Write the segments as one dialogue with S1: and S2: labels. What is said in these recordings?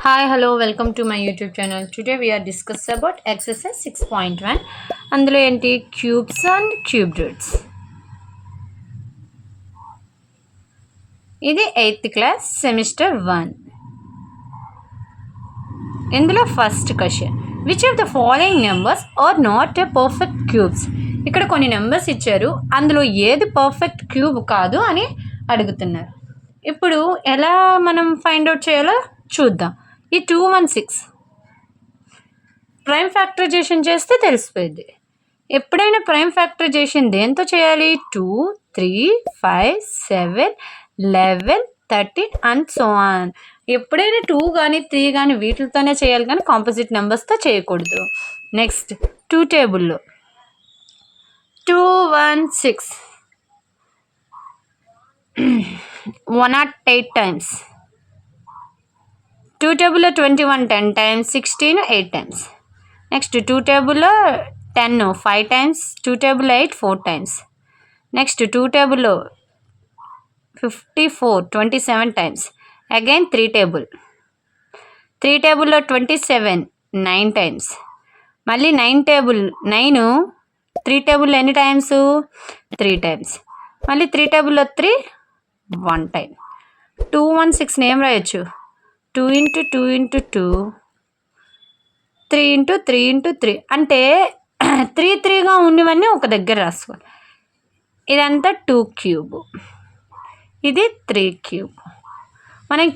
S1: Hi, hello, welcome to my YouTube channel. Today we are discussing about exercise 6.1. అందులో ఏంటి cubes and cube roots. ఇది 8th class semester 1. ఇందులో first question which of the following numbers are not a perfect cubes. ఇక్కడ కొన్ని numbers ఇచ్చారు, అందులో ఏది perfect cube కాదు అని అడుగుతున్నారు. ఇప్పుడు ఎలా మనం ఫైండ్ అవుట్ చేయాలో చూద్దాం. ఈ 216 ప్రైమ్ ఫ్యాక్టరైజేషన్ చేస్తే తెలిసిపోయింది. ఎప్పుడైనా ప్రైమ్ ఫ్యాక్టరైజేషన్ దేంతో చేయాలి? 2, 3, 5, 7, 11, 13 అండ్ సో ఆన్. ఎప్పుడైనా 2 కానీ 3 కానీ వీటితోనే చేయాలి, కానీ కాంపోజిట్ నెంబర్స్తో చేయకూడదు. నెక్స్ట్ 2 టేబుల్లో 216 108 టైమ్స్. 2 టేబుల్లో 21 10 టైమ్స్, 16 8 టైమ్స్. నెక్స్ట్ 2 టేబుల్లో 10 5 టైమ్స్, 2 టేబుల్లో 8 4 టైమ్స్. నెక్స్ట్ 2 టేబుల్లో 54 27 టైమ్స్. అగైన్ 3 టేబుల్లో 27 9 టైమ్స్. మళ్ళీ 9 3 టేబుల్లో ఎన్ని టైమ్స్? 3 టైమ్స్. మళ్ళీ 3 టేబుల్లో 3 1 టైం. 216 ఏం రాయొచ్చు? 2 × 2 × 2 3 × 3 × 3 అంటే 3 3గా ఉన్నవన్నీ ఒక దగ్గర రాసుకోవాలి. ఇదంతా 2 క్యూబ్, ఇది 3 క్యూబ్. మనకి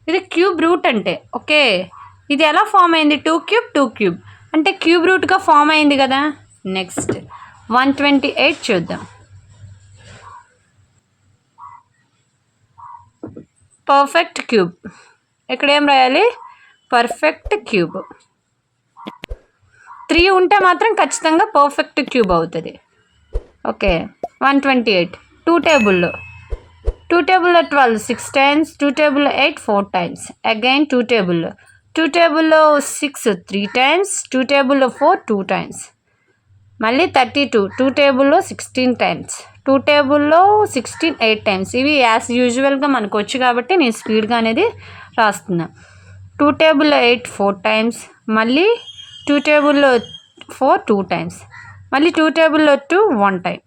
S1: ఇది క్యూబ్ రూట్ అంటే ఓకే. ఇది ఎలా ఫామ్ అయింది? 2 క్యూబ్ 2 క్యూబ్ అంటే క్యూబ్ రూట్గా ఫామ్ అయింది కదా. నెక్స్ట్ 128 చూద్దాం. Perfect cube. ఇక్కడ ఏం రాయాలి? Perfect cube. 3 ఉంటే మాత్రం ఖచ్చితంగా పర్ఫెక్ట్ క్యూబ్ అవుతుంది. ఓకే 128 2 టేబుల్లో 12 6 టైమ్స్, 2 టేబుల్లో 8 4 టైమ్స్. అగైన్ 2 టేబుల్లో 6 3 టైమ్స్, 2 టేబుల్లో 4 2 టైమ్స్. మళ్ళీ 32 2 టేబుల్లో 16 టైమ్స్, 2 టేబుల్లో 16 8 టైమ్స్. ఇవి యాజ్ యూజువల్గా మనకు వచ్చు కాబట్టి నేను స్పీడ్గా అనేది రాస్తున్నా. 2 టేబుల్లో 8 4 టైమ్స్. మళ్ళీ 2 టేబుల్లో 4 2 టైమ్స్. మళ్ళీ 2 టేబుల్లో 2 1 టైం.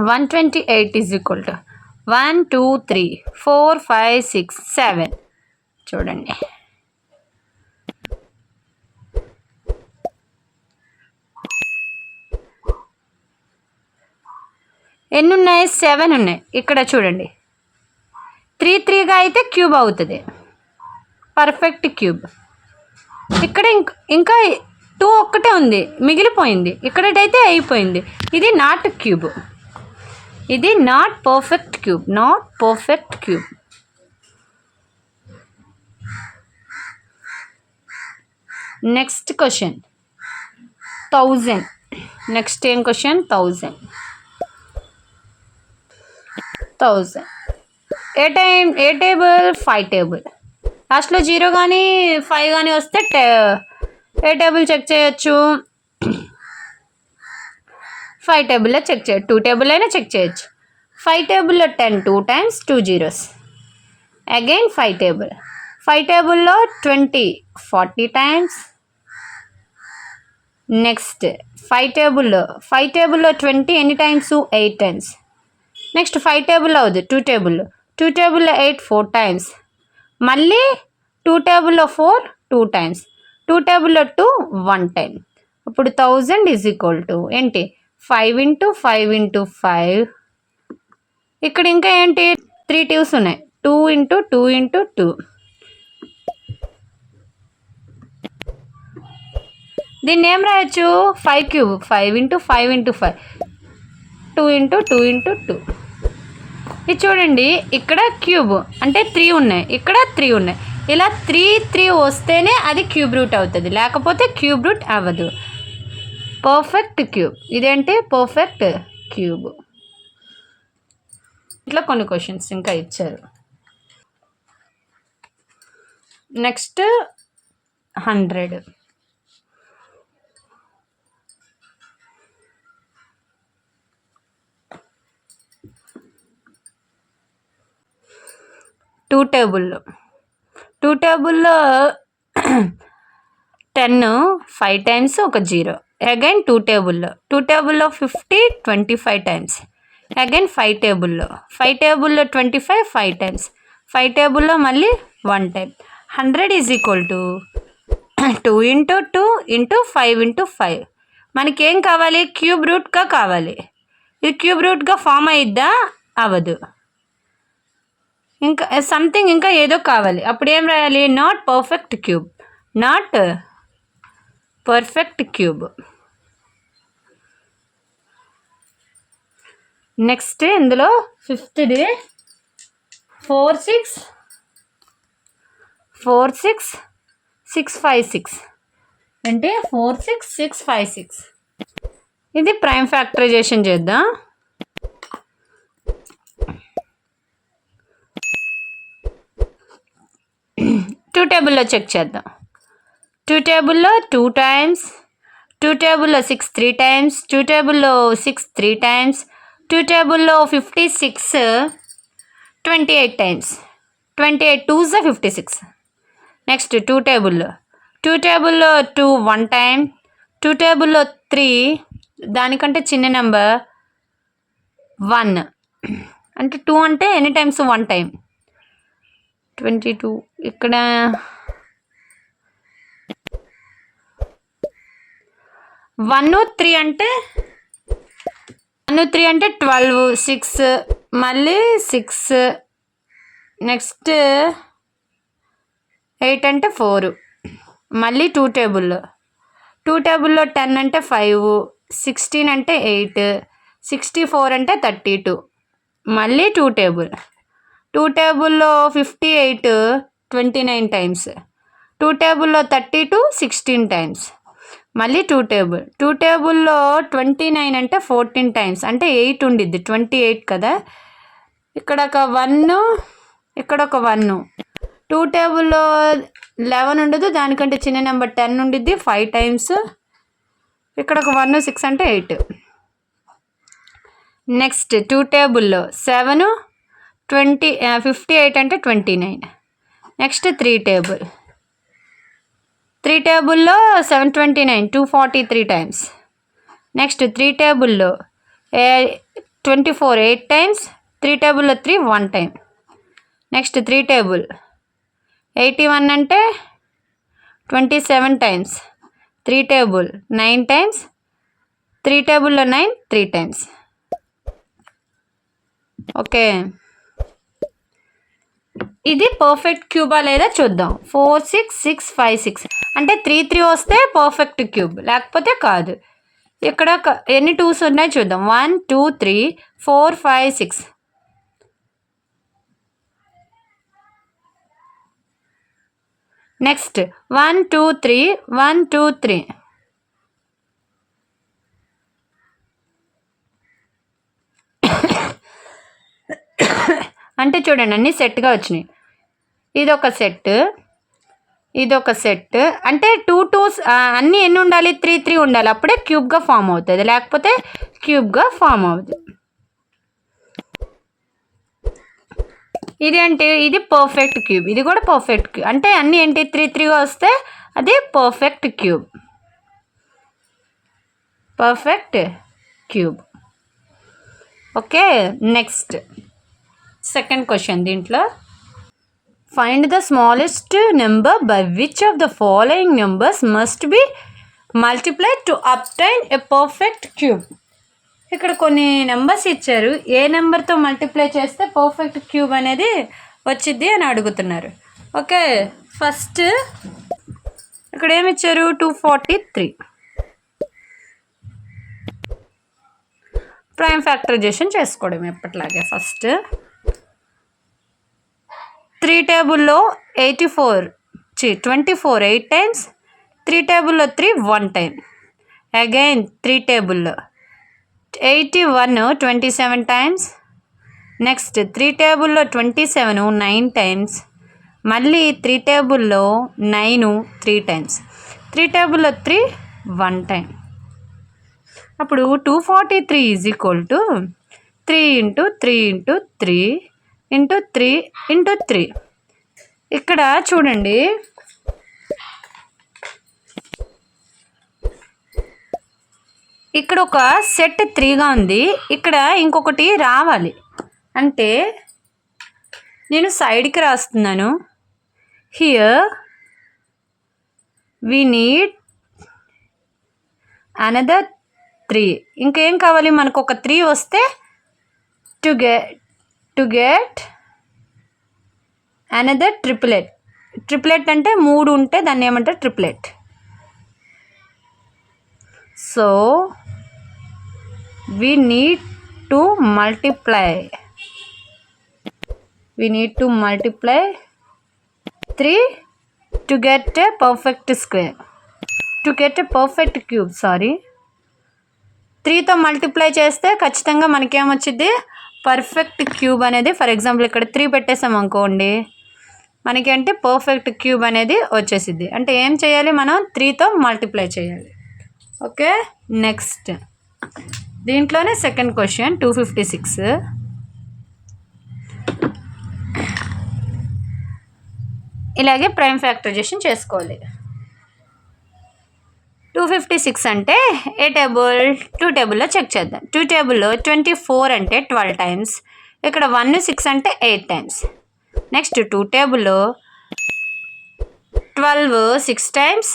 S1: 128 = 1 2 3 4 5 6 7. చూడండి, ఎన్ని ఉన్నాయి? 7 ఉన్నాయి. ఇక్కడ చూడండి 3 3గా అయితే క్యూబ్ అవుతుంది, పర్ఫెక్ట్ క్యూబ్. ఇక్కడ ఇంకా 2 ఒక్కటే ఉంది, మిగిలిపోయింది. ఇక్కడైతే అయిపోయింది. ఇది నాట్ క్యూబ్, ఇది not perfect cube, not perfect cube. Next question 1000. Next ఏం క్వశ్చన్? 1000. ఏ టేబుల్? 5 టేబుల్. లాస్ట్లో 0 కానీ 5 కానీ వస్తే ఏ టేబుల్ చెక్ చేయొచ్చు? 5 టేబుల్లో చెక్ చేయొచ్చు. 2 టేబుల్ అయినా చెక్ చేయొచ్చు. 5 టేబుల్లో 10 2 టైమ్స్ 2 zeros. అగైన్ 5 టేబుల్లో 20 40 టైమ్స్. నెక్స్ట్ 5 టేబుల్లో 20 ఎన్ని టైమ్స్? 8 టైమ్స్. నెక్స్ట్ 5 టేబుల్లో అవుతుంది 2 టేబుల్లో 8 4 టైమ్స్. మళ్ళీ 2 టేబుల్లో 4 2 టైమ్స్. 2 టేబుల్లో 2 1 టైం. ఇప్పుడు 1000 ఏంటి? 5 × 5 × 5. ఇక్కడ ఇంకా ఏంటి? 3 2s ఉన్నాయి. 2 × 2 × 2. దీన్ని ఏం రాయొచ్చు? 5 క్యూబ్. 5 × 5 × 5 2 × 2 × 2. ఇది చూడండి, ఇక్కడ క్యూబ్ అంటే 3 ఉన్నాయి, ఇక్కడ 3 ఉన్నాయి. ఇలా 3 3 వస్తేనే అది క్యూబ్ రూట్ అవుతుంది, లేకపోతే క్యూబ్ రూట్ అవ్వదు. Perfect cube. ఇదేంటి? Perfect cube. ఇట్లా కొన్ని క్వశ్చన్స్ ఇంకా ఇచ్చారు. నెక్స్ట్ 100. 2 టేబుల్లో 2 టేబుల్లో 10 5 టైమ్స్ ఒక 0. అగైన్ 2 టేబుల్లో 2 టేబుల్లో 50 25 టైమ్స్. అగైన్ 5 టేబుల్లో 5 టేబుల్లో 25 5 టైమ్స్. 5 టేబుల్లో మళ్ళీ 1 time. 100 is equal to 2 into 2 into 5 into 5. మనకి ఏం కావాలి? క్యూబ్ రూట్గా కావాలి. ఇది క్యూబ్ రూట్గా ఫామ్ అయిద్దా? అవ్వదు. ఇంకా సంథింగ్ ఇంకా ఏదో కావాలి. అప్పుడు ఏం రాయాలి? Not perfect cube. Not perfect cube. Next ఇందులో 5th 4 6 6 5 6 అంటే 4 6 6 5 6. ఇది ప్రైమ్ ఫ్యాక్టరైజేషన్ చేద్దాం. టూ టేబుల్లో చెక్ చేద్దాం. 2 టేబుల్లో 2 టైమ్స్, 2 టేబుల్లో 6 3 టైమ్స్, 2 టేబుల్లో 6 3 టైమ్స్, 2 టేబుల్లో 56 28 టైమ్స్. 28 2s 56. నెక్స్ట్ 2 టేబుల్లో 2 1 టైం, 2 టేబుల్లో 3 దానికంటే చిన్న నెంబర్ 1 అంటే 2 అంటే ఎన్ని టైమ్స్? 1 టైం. 22. ఇక్కడ 1 3 అంటే 12 6 మళ్ళీ 6. నెక్స్ట్ 8 అంటే 4 మళ్ళీ 2 టేబుల్లో 10 అంటే 5, 16 అంటే 8, 64 అంటే 32 మళ్ళీ 2 టేబుల్. 2 టేబుల్లో 58 29 టైమ్స్, 2 టేబుల్లో 32 16 టైమ్స్ మళ్ళీ 2 టేబుల్. 2 టేబుల్లో 29 అంటే 14 టైమ్స్ అంటే 8 ఉండిద్ది. 28 కదా. ఇక్కడ ఒక 1 ఇక్కడ ఒక 1. 2 టేబుల్లో 11 ఉండదు, దానికంటే చిన్న నెంబర్ 10 ఉండిద్ది 5 టైమ్స్. ఇక్కడ ఒక 1 6 అంటే 8. నెక్స్ట్ 2 టేబుల్లో 7 58 అంటే 29. నెక్స్ట్ 3 టేబుల్ 3 టేబుల్లో 729 243 టైమ్స్. నెక్స్ట్ 3 టేబుల్లో 24 8 టైమ్స్, 3 టేబుల్లో 3 1 టైం. నెక్స్ట్ 3 టేబుల్ 81 అంటే 27 టైమ్స్, 3 టేబుల్ 9 టైమ్స్, 3 టేబుల్లో 9 3 టైమ్స్. ఓకే, ఇది పర్ఫెక్ట్ క్యూబా లేదా చూద్దాం. 4 6 6 5 6 అంటే 3 3 వస్తే పర్ఫెక్ట్ క్యూబ్, లేకపోతే కాదు. ఇక్కడ ఎన్ని 2s ఉన్నాయి చూద్దాం. 1 2 3 4 5 6. నెక్స్ట్ 1 2 3 1 2 3. అంటే చూడండి అన్నీ సెట్గా వచ్చినాయి. ఇదొక సెట్, ఇదొక సెట్. అంటే 2 2s అన్నీ ఎన్ని ఉండాలి? 3 3 ఉండాలి. అప్పుడే క్యూబ్గా ఫామ్ అవుతుంది, లేకపోతే క్యూబ్గా ఫామ్ అవుతుంది. ఇది అంటే ఇది పర్ఫెక్ట్ క్యూబ్, ఇది కూడా పర్ఫెక్ట్ క్యూబ్. అంటే అన్నీ ఏంటి? 3 3గా వస్తే అది perfect cube. Perfect cube. Okay, next second question. దీంట్లో find the smallest number by which of the following numbers must be multiplied to obtain a perfect cube. ఇక్కడ కొన్ని నెంబర్స్ ఇచ్చారు, ఏ నెంబర్తో మల్టిప్లై చేస్తే పర్ఫెక్ట్ క్యూబ్ అనేది వచ్చిద్ది అని అడుగుతున్నారు. ఓకే, ఫస్ట్ ఇక్కడ ఏమి ఇచ్చారు? 243. ప్రైమ్ ఫ్యాక్టరైజేషన్ చేసుకోవడం ఎప్పటిలాగే. ఫస్ట్ 3 టేబుల్లో 24 8 టైమ్స్, 3 టేబుల్లో 3 1 టైం. అగైన్ 3 టేబుల్లో 81 27 టైమ్స్. నెక్స్ట్ 3 టేబుల్లో 27 9 టైమ్స్. మళ్ళీ 3 టేబుల్లో 9 3 టైమ్స్. 3 టేబుల్లో 3 1 టైం. అప్పుడు 243 is equal to 3 into 3 into 3 into 3 into 3. ఇక్కడ చూడండి, ఇక్కడ ఒక సెట్ 3గా ఉంది, ఇక్కడ ఇంకొకటి రావాలి అంటే నేను సైడ్కి రాస్తున్నాను. Here we need another 3. ఇంకేం కావాలి మనకు? ఒక 3 వస్తే to get another triplet. Triplet అంటే 3 ఉంటే దాన్ని ఏమంటారు? Triplet. So we need to multiply 3 to get a perfect square, to get a perfect cube. 3తో మల్టిప్లై చేస్తే ఖచ్చితంగా మనకేమొచ్చింది? పర్ఫెక్ట్ క్యూబ్ అనేది. ఫర్ ఎగ్జాంపుల్ ఇక్కడ 3 పెట్టేసాం అనుకోండి, మనకేంటి? పర్ఫెక్ట్ క్యూబ్ అనేది వచ్చేసిద్ది. అంటే ఏం చేయాలి? మనం 3తో మల్టిప్లై చేయాలి. ఓకే, నెక్స్ట్ దీంట్లోనే సెకండ్ క్వశ్చన్ 256. ఇలాగే ప్రైమ్ ఫ్యాక్టరైజేషన్ చేసుకోవాలి. 256 అంటే ఏ టేబుల్? 2 టేబుల్లో చెక్ చేద్దాం. 2 టేబుల్లో 24 అంటే 12 టైమ్స్, ఇక్కడ 1 6 అంటే 8 టైమ్స్. నెక్స్ట్ 2 టేబుల్లో 12 6 టైమ్స్,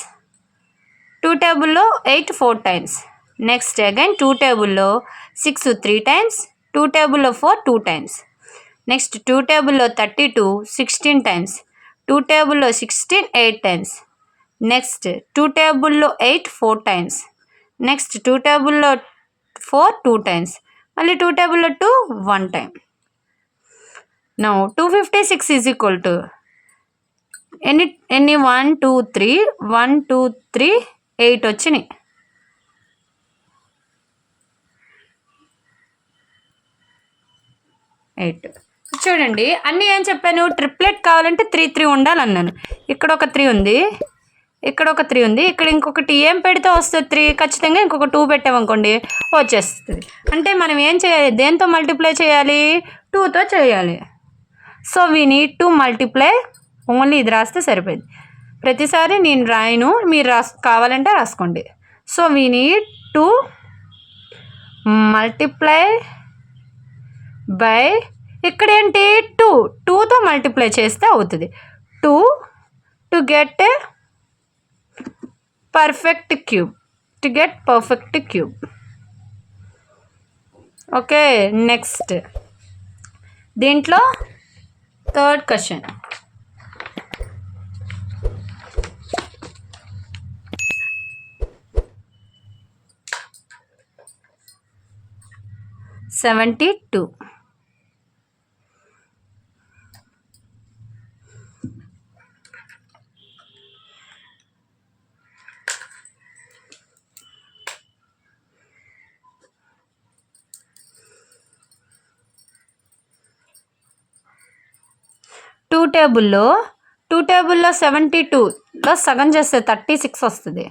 S1: 2 టేబుల్లో 8 4 టైమ్స్. నెక్స్ట్ అగైన్ 2 టేబుల్లో 6 3 టైమ్స్, 2 టేబుల్లో 4 2 టైమ్స్. నెక్స్ట్ 2 టేబుల్లో 32 16 టైమ్స్, 2 టేబుల్లో 16 8 టైమ్స్. నెక్స్ట్ 2 టేబుల్లో 8 4 టైమ్స్. నెక్స్ట్ 2 టేబుల్లో 4 2 టైమ్స్. మళ్ళీ 2 టేబుల్లో 2 1 time. Now 256 is equal to ఎన్ని 1 2 3 1 2 3 8 వచ్చినాయి. చూడండి, అన్నీ ఏం చెప్పాను? ట్రిప్లెట్ కావాలంటే 3 3 ఉండాలన్నాను. ఇక్కడ ఒక 3 ఉంది, ఇక్కడ ఒక 3 ఉంది, ఇక్కడ ఇంకొకటి ఏం పెడితే వస్తుంది? 3. ఖచ్చితంగా ఇంకొక 2 పెట్టామనుకోండి వచ్చేస్తుంది. అంటే మనం ఏం చేయాలి? దేంతో మల్టిప్లై చేయాలి? 2తో చేయాలి. So we need to multiply. Only ఇది రాస్తే సరిపోయింది. ప్రతిసారి నేను రాయను, మీరు కావాలంటే రాసుకోండి. So we need to multiply by, ఇక్కడ ఏంటి? 2తో మల్టిప్లై చేస్తే అవుతుంది. 2 to get a perfect cube, to get perfect cube. Okay, next దీంట్లో థర్డ్ క్వశ్చన్. $72. టూ టేబుల్లో 72లో సగం చేస్తే 36 వస్తుంది.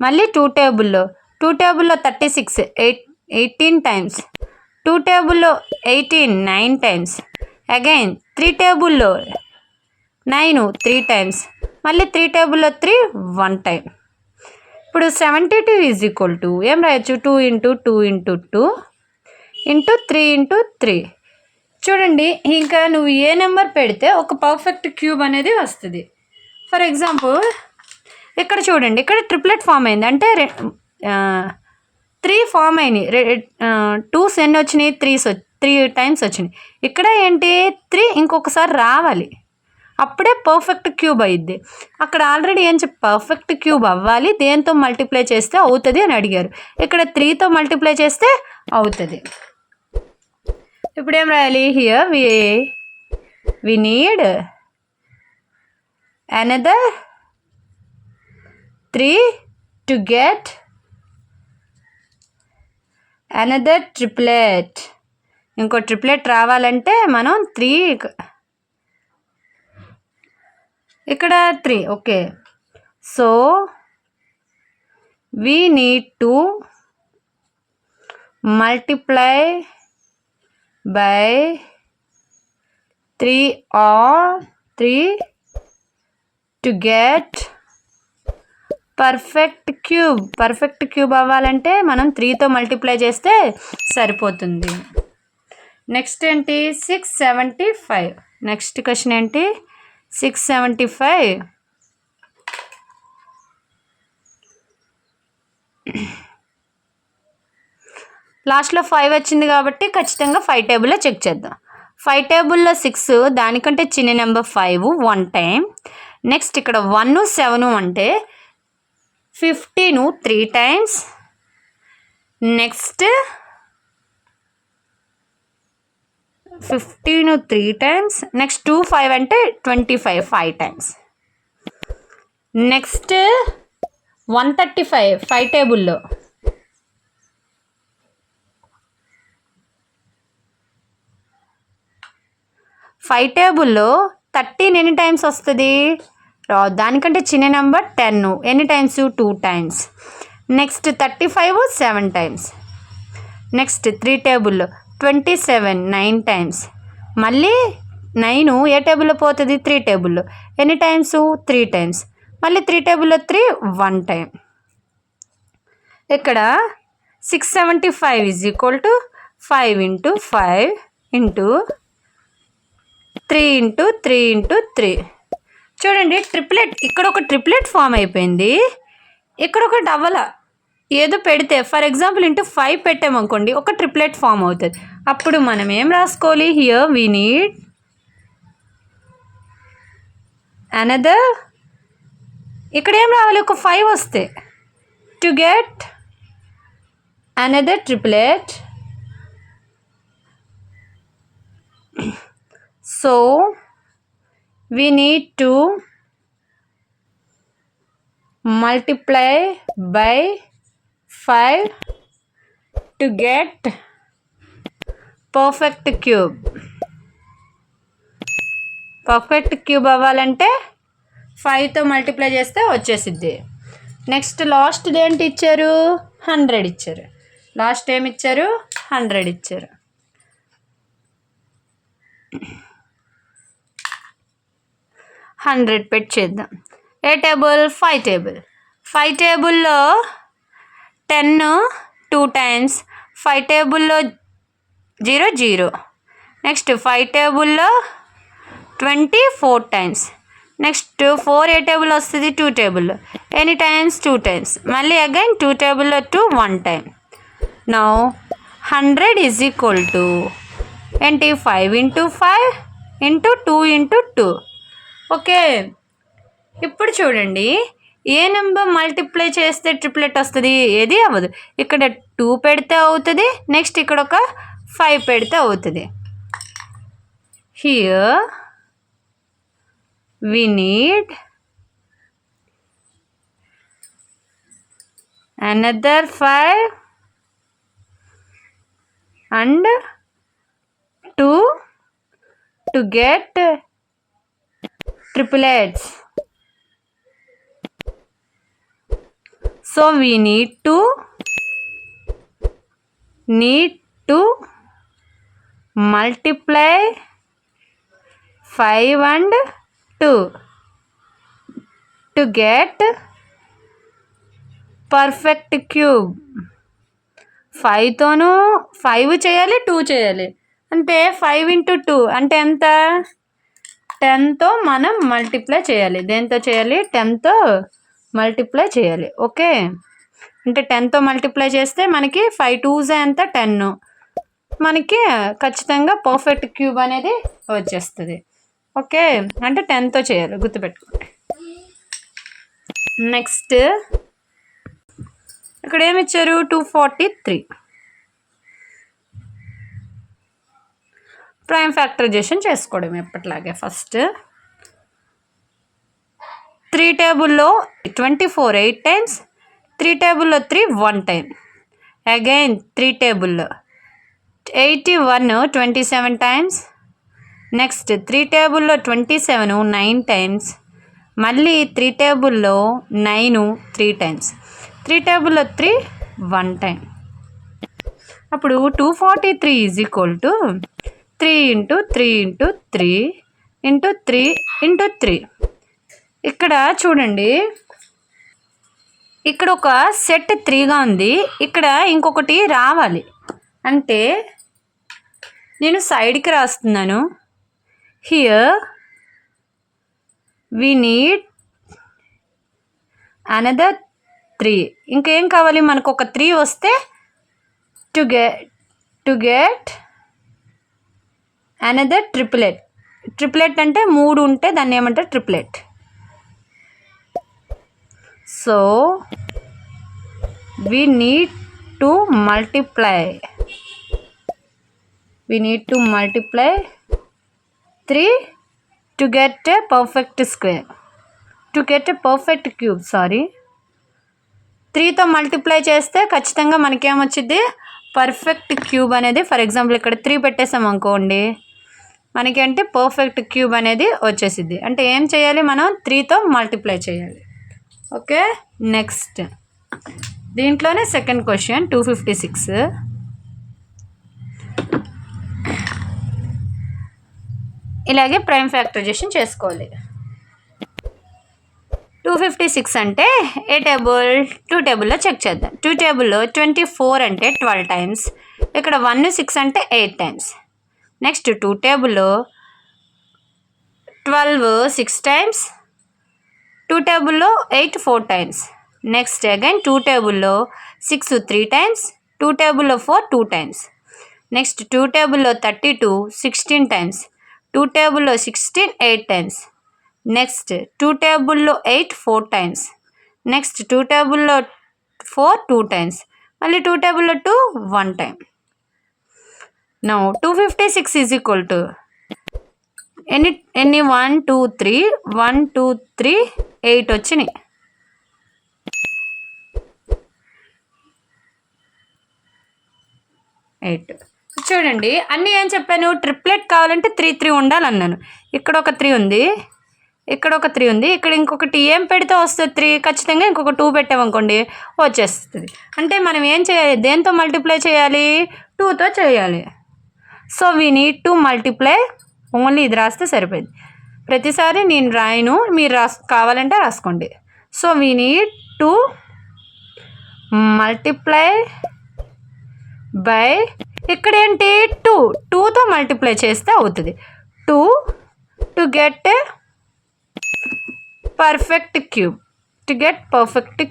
S1: మళ్ళీ 2 టేబుల్లో 36 18 టైమ్స్, 2 టేబుల్లో 18 9 టైమ్స్. అగైన్ 3 టేబుల్లో 9 3 టైమ్స్. మళ్ళీ 3 టేబుల్లో 3 1 టైం. ఇప్పుడు 72 ఈజ్ ఈక్వల్ టు ఏం రాయొచ్చు? 2 ఇంటూ 2 ఇంటూ 2 ఇంటూ 3 ఇంటూ 3. చూడండి, ఇంకా నువ్వు ఏ నెంబర్ పెడితే ఒక పర్ఫెక్ట్ క్యూబ్ అనేది వస్తుంది. ఫర్ ఎగ్జాంపుల్ ఇక్కడ చూడండి, ఇక్కడ ట్రిప్లెట్ ఫామ్ అయింది అంటే 3 ఫామ్ అయినాయి. 2s ఎన్ని వచ్చినాయి? 3 టైమ్స్ వచ్చినాయి. ఇక్కడ ఏంటి? 3 ఇంకొకసారి రావాలి, అప్పుడే పర్ఫెక్ట్ క్యూబ్ అయ్యిద్ది. అక్కడ ఆల్రెడీ ఏం పర్ఫెక్ట్ క్యూబ్ అవ్వాలి, దేంతో మల్టిప్లై చేస్తే అవుతుంది అని అడిగారు. ఇక్కడ 3తో మల్టిప్లై చేస్తే అవుతుంది. ఇప్పుడు ఏం రాయాలి? Here we need another 3 to get another triplet. ఇంకో ట్రిప్లెట్ రావాలంటే మనం 3, ఇక్కడ 3. Okay, so we need to multiply by 3 to get perfect cube అవ్వాలంటే మనం 3తో మల్టిప్లై చేస్తే సరిపోతుంది. నెక్స్ట్ ఏంటి 675. నెక్స్ట్ క్వశ్చన్ ఏంటి 675. లాస్ట్లో 5 వచ్చింది కాబట్టి ఖచ్చితంగా 5 టేబుల్లో చెక్ చేద్దాం. 5 టేబుల్లో 6 దానికంటే చిన్న నెంబర్ 5 1 టైం. నెక్స్ట్ ఇక్కడ 1 7 అంటే 15 3 టైమ్స్. Next 15 3 times. నెక్స్ట్ 2 5 అంటే 25 5 టైమ్స్. నెక్స్ట్ 135 5 టేబుల్లో. ఫైవ్ టేబుల్లో 13 ఎన్ని టైమ్స్ వస్తుంది? దానికంటే చిన్న నెంబర్ 10 ఎన్ని times? 2 times. Next 35 7 times. Next 3 టేబుల్లో 27 9 టైమ్స్. మళ్ళీ 9 ఏ టేబుల్లో పోతుంది? 3 టేబుల్లో ఎన్ని టైమ్స్? 3 టైమ్స్. మళ్ళీ 3 టేబుల్లో 3 1 టైం. ఇక్కడ 675 is equal to 5 into 5 into 3 into 3 into 3. చూడండి ట్రిప్లెట్, ఇక్కడ ఒక ట్రిప్లెట్ ఫామ్ అయిపోయింది, ఇక్కడ ఒక డబల్ ఏదో పెడితే ఫర్ ఎగ్జాంపుల్ ఇంటూ 5 పెట్టామనుకోండి ఒక ట్రిప్లెట్ ఫామ్ అవుతుంది. అప్పుడు మనం ఏం రాసుకోవాలి? హియర్ వీ నీడ్ అనదర్, ఇక్కడ ఏం రావాలి? ఒక 5 వస్తే to get another triplet. So we need to multiply by 5 to get perfect cube. Perfect cube అవ్వాలంటే 5తో మల్టిప్లై చేస్తే వచ్చేసిద్ది. నెక్స్ట్ లాస్ట్ ఏంటి ఇచ్చారు? 100 ఇచ్చారు. లాస్ట్ ఏమి ఇచ్చారు? 100 ఇచ్చారు. హండ్రెడ్ పెట్టి చేద్దాం. ఏ టేబుల్? 5 టేబుల్. 5 టేబుల్లో 10 2 టైమ్స్. 5 టేబుల్లో 0 0. నెక్స్ట్ 5 టేబుల్లో 20 4 టైమ్స్. నెక్స్ట్ 4 ఏ టేబుల్ వస్తుంది? 2 టేబుల్లో ఎనీ టైమ్స్? 2 టైమ్స్. మళ్ళీ అగైన్ 2 టేబుల్లో 2 1 time. Now 100 is equal to ఏంటి? 5 ఇంటూ 5 ఇంటూ 2 ఇంటూ 2. ఓకే, ఇప్పుడు చూడండి ఏ నెంబర్ మల్టిప్లై చేస్తే ట్రిప్లెట్ వస్తుంది? ఏది అవ్వదు. ఇక్కడ 2 పెడితే అవుతుంది, నెక్స్ట్ ఇక్కడ ఒక 5 పెడితే అవుతుంది. Here we need another 5 and 2 to get triplets. So we need to multiply 5 and 2 to get perfect cube. 5తోనూ 5 చేయాలి, 2 చేయాలి. అంటే 5 ఇంటూ 2 అంటే ఎంత? 10తో మనం మల్టిప్లై చేయాలి. దేంతో చేయాలి? 10తో మల్టిప్లై చేయాలి. ఓకే, అంటే 10తో మల్టిప్లై చేస్తే మనకి 5 2s ఎంత? 10. మనకి ఖచ్చితంగా పర్ఫెక్ట్ క్యూబ్ అనేది వచ్చేస్తుంది. ఓకే, అంటే 10తో చేయాలి, గుర్తుపెట్టుకోండి. నెక్స్ట్ ఇక్కడ ఏమి ఇచ్చారు? 243. ప్రైమ్ ఫ్యాక్టరైజేషన్ చేసుకోవడం ఎప్పటిలాగే. ఫస్ట్ 3 టేబుల్లో 24 8 టైమ్స్. 3 టేబుల్లో 3 1 టైం. అగైన్ 3 టేబుల్లో 81 27 టైమ్స్. నెక్స్ట్ 3 టేబుల్లో 27 9 టైమ్స్. మళ్ళీ 3 టేబుల్లో 9 3 టైమ్స్. 3 టేబుల్లో 3 1 టైం. అప్పుడు 243 is equal to 3 into 3 into 3 into 3 into 3. ఇక్కడ చూడండి, ఇక్కడ ఒక సెట్ 3గా ఉంది, ఇక్కడ ఇంకొకటి రావాలి అంటే నేను సైడ్కి రాస్తున్నాను. Here we need another 3. ఇంకేం కావాలి మనకు? ఒక 3 వస్తే to get another triplet. Triplet అంటే 3 ఉంటే దాన్ని ఏమంటారు? Triplet. So we need to multiply 3 to get a perfect square, to get a perfect cube. 3తో మల్టిప్లై చేస్తే ఖచ్చితంగా మనకేమొచ్చింది? పర్ఫెక్ట్ క్యూబ్ అనేది. ఫర్ ఎగ్జాంపుల్ ఇక్కడ 3 పెట్టేసాం అనుకోండి, మనకి అంటే పర్ఫెక్ట్ క్యూబ్ అనేది వచ్చేసిద్ది. అంటే ఏం చేయాలి? మనం 3తో మల్టిప్లై చేయాలి. ఓకే, నెక్స్ట్ దీంట్లోనే సెకండ్ క్వశ్చన్ 256. ఇలాగే ప్రైమ్ ఫ్యాక్టరైజేషన్ చేసుకోవాలి. 256 అంటే ఏ టేబుల్? 2 టేబుల్లో చెక్ చేద్దాం. 2 టేబుల్లో 24 అంటే 12 టైమ్స్, ఇక్కడ 1 6 అంటే 8 టైమ్స్. నెక్స్ట్ 2 టేబుల్లో 12 6 టైమ్స్, 2 టేబుల్లో 8 4 టైమ్స్. నెక్స్ట్ అగైన్ 2 టేబుల్లో 6 3 టైమ్స్, 2 టేబుల్లో 4 2 టైమ్స్. నెక్స్ట్ 2 టేబుల్లో 32 16 టైమ్స్, 2 టేబుల్లో 16 8 టైమ్స్. నెక్స్ట్ 2 టేబుల్లో 8 4 టైమ్స్. నెక్స్ట్ 2 టేబుల్లో 4 2 టైమ్స్. మళ్ళీ 2 టేబుల్లో 2 1 time. Now 256 is equal to ఎన్ని 1 2 3 1 2 3 8 వచ్చినాయి. చూడండి, అన్నీ ఏం చెప్పాను? ట్రిప్లెట్ కావాలంటే 3 3 ఉండాలన్నాను. ఇక్కడ ఒక 3 ఉంది, ఇక్కడ ఒక 3 ఉంది, ఇక్కడ ఇంకొకటి ఏం పెడితే వస్తుంది? 3. ఖచ్చితంగా ఇంకొక 2 పెట్టామనుకోండి వచ్చేస్తుంది. అంటే మనం ఏం చేయాలి? దేంతో మల్టిప్లై చేయాలి? 2తో చేయాలి. So we need to multiply. Only ఇది రాస్తే సరిపోయింది. ప్రతిసారి నేను రాయను, మీరు కావాలంటే రాసుకోండి. So we need to multiply by, ఇక్కడ ఏంటి? 2తో మల్టిప్లై చేస్తే అవుతుంది 2 to get perfect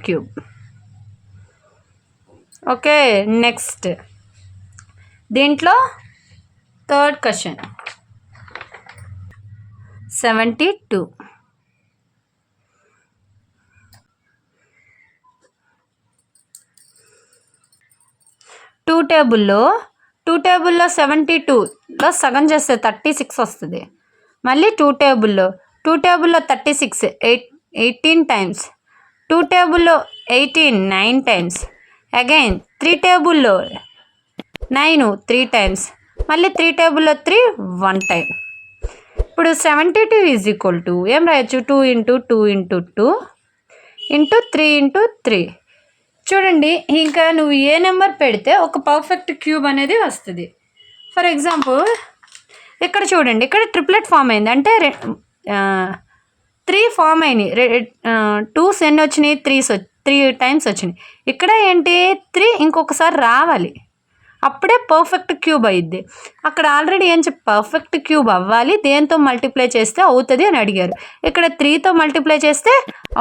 S1: cube. Okay, next దీంట్లో థర్డ్ క్వశ్చన్ 72. 2 టేబుల్లో 72లో సగం చేస్తే 36 వస్తుంది. మళ్ళీ 2 టేబుల్లో 36 18 టైమ్స్, 2 టేబుల్లో 18 9 టైమ్స్. అగైన్ 3 టేబుల్లో 9 3 టైమ్స్. మళ్ళీ 3 టేబుల్లో 3 1 టైం. ఇప్పుడు 72 ఈజ్ ఈక్వల్ టు ఏం రాయొచ్చు? 2 ఇంటూ 2 ఇంటూ 2 ఇంటూ 3 ఇంటూ 3. చూడండి, ఇంకా నువ్వు ఏ నెంబర్ పెడితే ఒక పర్ఫెక్ట్ క్యూబ్ అనేది వస్తుంది. ఫర్ ఎగ్జాంపుల్ ఇక్కడ చూడండి, ఇక్కడ ట్రిప్లెట్ ఫామ్ అయింది అంటే 3 ఫామ్ అయినాయి. 2s ఎన్ని వచ్చినాయి? 3 టైమ్స్ వచ్చినాయి. ఇక్కడ ఏంటి? 3 ఇంకొకసారి రావాలి, అప్పుడే పర్ఫెక్ట్ క్యూబ్ అయ్యిద్ది. అక్కడ ఆల్రెడీ ఏం పర్ఫెక్ట్ క్యూబ్ అవ్వాలి, దేంతో మల్టిప్లై చేస్తే అవుతుంది అని అడిగారు. ఇక్కడ 3తో మల్టిప్లై చేస్తే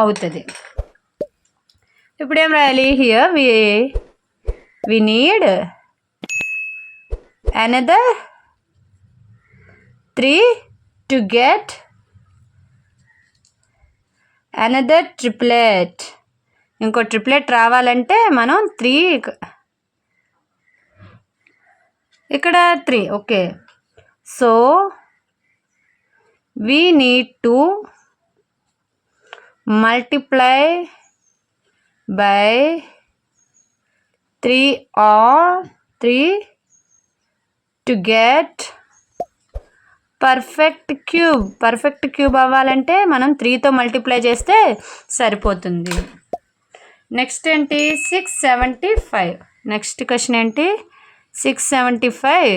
S1: అవుతుంది. ఇప్పుడు ఏం రాయాలి? Here we need another 3 to get another triplet. ఇంకో ట్రిప్లెట్ రావాలంటే మనం 3, ఇక్కడ 3. Okay, so we need to multiply by 3 to get perfect cube అవ్వాలంటే మనం 3తో మల్టిప్లై చేస్తే సరిపోతుంది. నెక్స్ట్ ఏంటి? 675. నెక్స్ట్ క్వశ్చన్ ఏంటి? 675.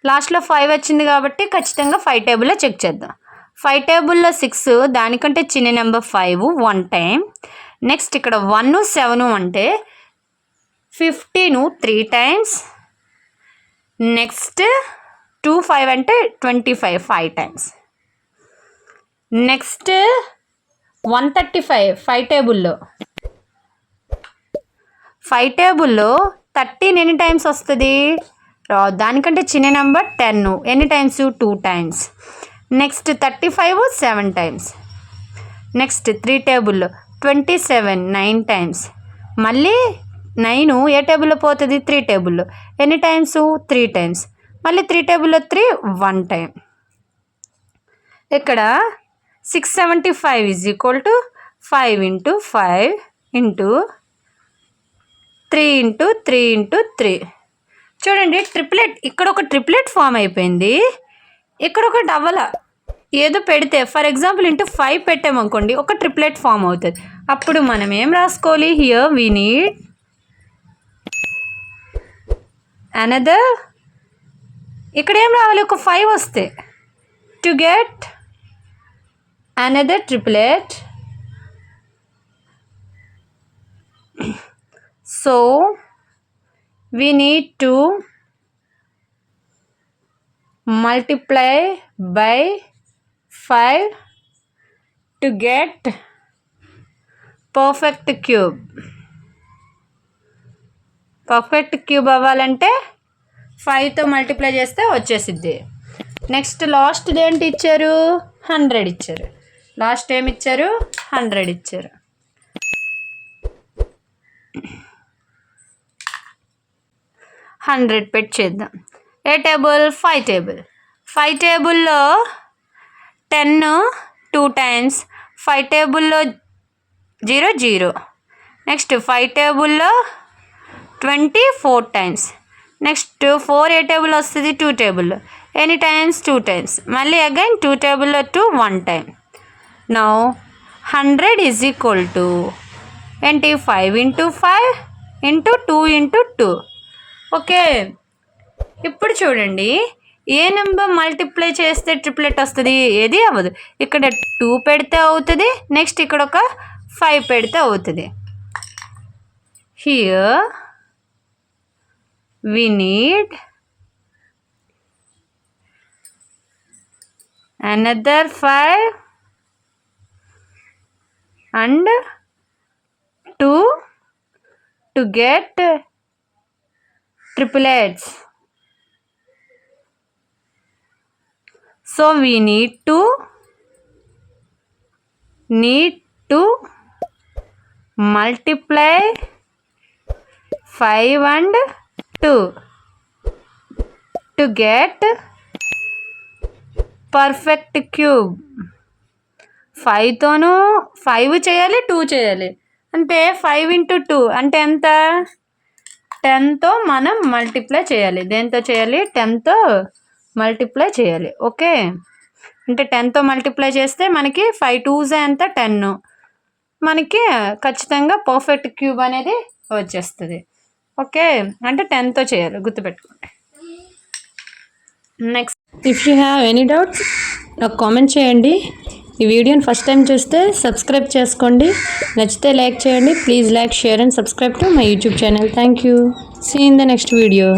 S1: లాస్ట్లో 5 వచ్చింది కాబట్టి ఖచ్చితంగా 5 టేబుల్లో చెక్ చేద్దాం. 5 టేబుల్లో 6 దానికంటే చిన్న నెంబర్ 5 1 టైం. నెక్స్ట్ ఇక్కడ 1 7 అంటే 15 3 టైమ్స్. నెక్స్ట్ 2 5 అంటే 25 5 టైమ్స్. నెక్స్ట్ 135 5 టేబుల్లో 13 ఎన్ని టైమ్స్ వస్తుంది? దానికంటే చిన్న నెంబర్ 10 ఎన్ని times? 2 times. Next 35 7 times. Next 3 టేబుల్లో 27 9 టైమ్స్. మళ్ళీ 9 ఏ టేబుల్లో పోతుంది? 3 టేబుల్లో ఎన్ని టైమ్స్? 3 టైమ్స్. మళ్ళీ 3 టేబుల్లో 3 1 టైం. ఇక్కడ 675 is equal to 5 into 5 into 3 into 3 into 3. చూడండి ట్రిప్లెట్, ఇక్కడ ఒక ట్రిప్లెట్ ఫామ్ అయిపోయింది, ఇక్కడ ఒక డబల్ ఏదో పెడితే ఫర్ ఎగ్జాంపుల్ ఇంటూ 5 పెట్టామనుకోండి ఒక ట్రిప్లెట్ ఫామ్ అవుతుంది. అప్పుడు మనం ఏం రాసుకోవాలి? హియర్ వీ నీడ్ అనదర్, ఇక్కడ ఏం రావాలి? ఒక 5 వస్తే to get another triplet. So we need to multiply by 5 to get perfect cube. Perfect cube అవ్వాలంటే 5తో మల్టిప్లై చేస్తే వచ్చేసిద్ది. నెక్స్ట్ లాస్ట్ ఏంటి ఇచ్చారు? 100 ఇచ్చారు. లాస్ట్ ఏమి ఇచ్చారు? 100 ఇచ్చారు. హండ్రెడ్ పెట్టి చేద్దాం. ఏ టేబుల్? 5 టేబుల్. 5 టేబుల్లో 10 2 టైమ్స్. 5 టేబుల్లో 0 0. నెక్స్ట్ 5 టేబుల్లో 20 4 టైమ్స్. నెక్స్ట్ 4 ఏ టేబుల్ వస్తుంది? 2 టేబుల్లో ఎనీ టైమ్స్? 2 టైమ్స్. మళ్ళీ అగైన్ 2 టేబుల్లో 2 1 time. Now 100 is equal to ఏంటి? 5 ఇంటూ 5 ఇంటూ 2 ఇంటూ 2. ఓకే, ఇప్పుడు చూడండి ఏ నెంబర్ మల్టిప్లై చేస్తే ట్రిప్లెట్ వస్తుంది? ఏది అవ్వదు. ఇక్కడ 2 పెడితే అవుతుంది, నెక్స్ట్ ఇక్కడ ఒక 5 పెడితే అవుతుంది. Here we need another 5 and 2 to get triplets. So we need to multiply 5 and 2 to get perfect cube. 5తోనూ 5 చేయాలి, 2 చేయాలి. అంటే 5 ఇంటూ 2 అంటే ఎంత? 10తో మనం మల్టిప్లై చేయాలి. దేంతో చేయాలి? 10తో మల్టిప్లై చేయాలి. ఓకే, అంటే 10తో మల్టిప్లై చేస్తే మనకి 5 2s ఎంత? 10. మనకి ఖచ్చితంగా పర్ఫెక్ట్ క్యూబ్ అనేది వచ్చేస్తుంది. ఓకే, అంటే 10తో చేయాలి, గుర్తుపెట్టుకోండి. Next if you have any doubts నాకు కామెంట్ చేయండి. ఈ వీడియోని ఫస్ట్ టైం చూస్తే సబ్స్క్రైబ్ చేసుకోండి, నచ్చితే లైక్ చేయండి. Please like, share and subscribe to my YouTube channel. Thank you. See in the next video.